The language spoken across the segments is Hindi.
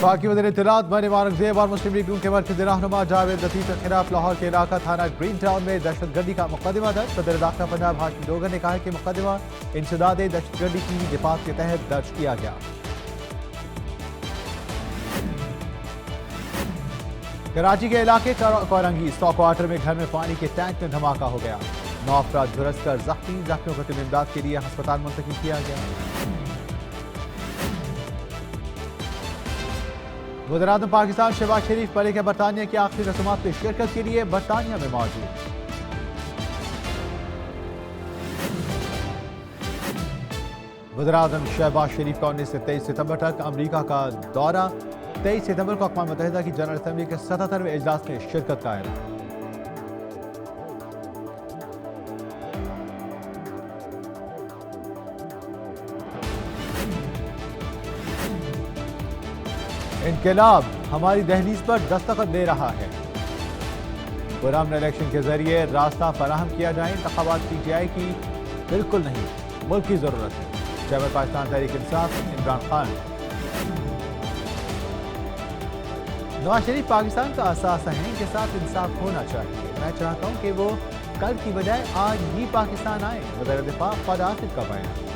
वफाकी वज़ीर इत्तलात बने औरंगजेब और मुस्लिम लीग के मरकज़ी रहनुमा जावेद लतीफ़ के खिलाफ लाहौर के इलाका थाना ग्रीन टाउन में दहशतगर्दी का मुकदमा दर्ज। सदर दाखिला पंजाब हाशिम डोगर ने कहा कि मुकदमा इंसदाद दहशतगर्दी की दिफात के तहत दर्ज किया गया। कराची के इलाके कोरंगी स्टॉक क्वार्टर में घर में पानी के टैंक में धमाका हो गया। 9 अफराद झुलस कर जख्मियों को तिल इमदाद के लिए अस्पताल मुंतकिल किया गया। वज़ीर-ए-आज़म पाकिस्तान शहबाज शरीफ पले के बरतानिया की आखिरी रस्मात में शिरकत के लिए बरतानिया में मौजूद। वज़ीर-ए-आज़म शहबाज शरीफ का 19 से 23 सितंबर तक अमरीका का दौरा। 23 सितंबर को अक़वाम मुत्तहिदा की जनरल असम्बली के 77वें इजलास में शिरकत का ऐलान। इनकलाब हमारी दहलीज पर दस्तखत दे रहा है। पुरअमन इलेक्शन के जरिए रास्ता फराहम किया जाए। इंतखाबात PTI की बिल्कुल नहीं, मुल्क की जरूरत है। चेयरमैन पाकिस्तान तहरीक इंसाफ इमरान खान। नवाज शरीफ पाकिस्तान का असास है, इनके साथ इंसाफ होना चाहिए। मैं चाहता हूँ कि वो कल की बजाय आज ही पाकिस्तान आए। वज़ीर दिफा ख्वाजा आसिफ का बयान।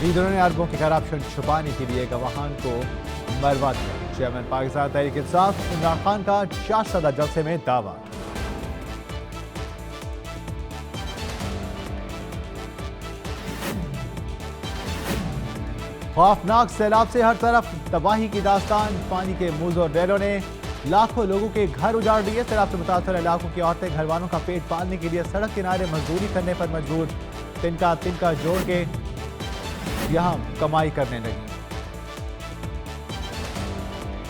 लीडरों ने अरबों के करप्शन छुपाने के लिए गवाहान को मरवा दिया। चेयरमैन पाकिस्तान तहरीक इंसाफ इमरान खान का शाहज़ादा जलसे में दावा। खौफनाक सैलाब से हर तरफ तबाही की दास्तान। पानी के मुजोर रेलों ने लाखों लोगों के घर उजाड़ दिए। सैलाब से मुतासर इलाकों की औरतें घर वालों का पेट पालने के लिए सड़क किनारे मजदूरी करने पर मजबूर। तिनका जोड़ के यहां कमाई करने लगी।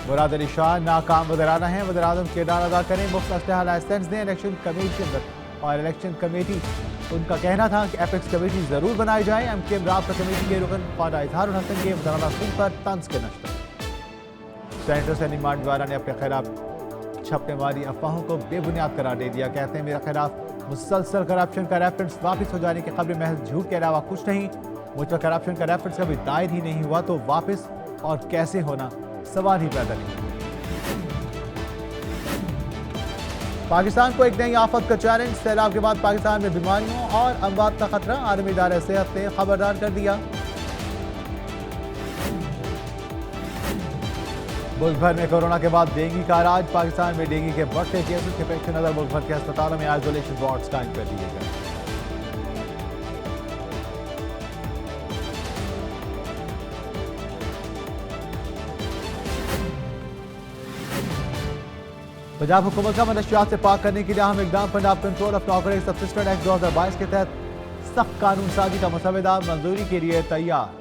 मुराद अली शाह नाकाम वज़ीर-ए-आला हैं। वज़ीर-ए-आज़म किरदार अदा करें, मुफ्त असलहा लाइसेंस दें। इलेक्शन कमीशन और इलेक्शन कमेटी, उनका कहना था कि एपेक्स कमेटी जरूर बनाई जाए। MKM राब्ता कमेटी के रुकन ख्वाजा इजहारुल हसन के वज़ीर-ए-आला सिंध पर तंज के नश्तर। सेनेटर सलीम मांडवाला ने अपने खिलाफ छपने वाली अफवाहों को बेबुनियाद करार दे दिया। कहते हैं मेरे खिलाफ मुसलसल करप्शन का रेफरेंस वापस हो जाने की खबरें महज झूठ के अलावा कुछ नहीं। मुझ पर करप्शन का रेफरेंस कभी दायर ही नहीं हुआ, तो वापस और कैसे होना सवाल ही पैदा नहीं। पाकिस्तान को एक नई आफत का चैलेंज। सैलाब के बाद पाकिस्तान में बीमारियों और अमवात का खतरा। आलमी इदारे सेहत ने खबरदार कर दिया। मुल्क भर में कोरोना के बाद डेंगू का राज। पाकिस्तान में डेंगू के बढ़ते केसेस के पेश नजर मुल्क भर के अस्पतालों में आइसोलेशन वार्ड्स कायम कर दिए गए। पंजाब हुकूमत का मनशियात से पाक करने के लिए अहम इकदाम। Punjab control of narcotics subsistent act 2022 के तहत सख्त कानून साजी का मसवदा मंजूरी के लिए तैयार।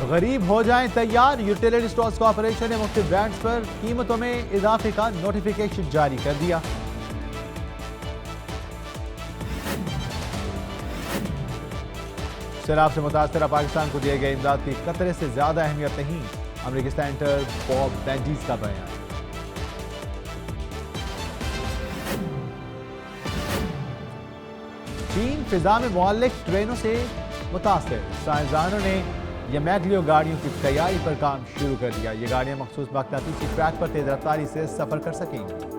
गरीब हो जाएं तैयार। यूटिलिटी स्टोर्स कॉर्पोरेशन ने मुख्तलिफ ब्रांड्स पर कीमतों में इजाफे का नोटिफिकेशन जारी कर दिया। सैलाब से मुतासरा पाकिस्तान को दिए गए इमदाद की कतरे से ज्यादा अहमियत नहीं। अमेरिकी सेनेटर बॉब बेंडीज का बयान। चीन फिजा में मुअल्लिक ट्रेनों से मुतासर। साइंसदानों ने यमैग्लियो गाड़ियों की तैयारी पर काम शुरू कर दिया। ये गाड़ियां मखसूस मकनातीसी ट्रैक पर तेज रफ्तारी से सफर कर सकेंगी।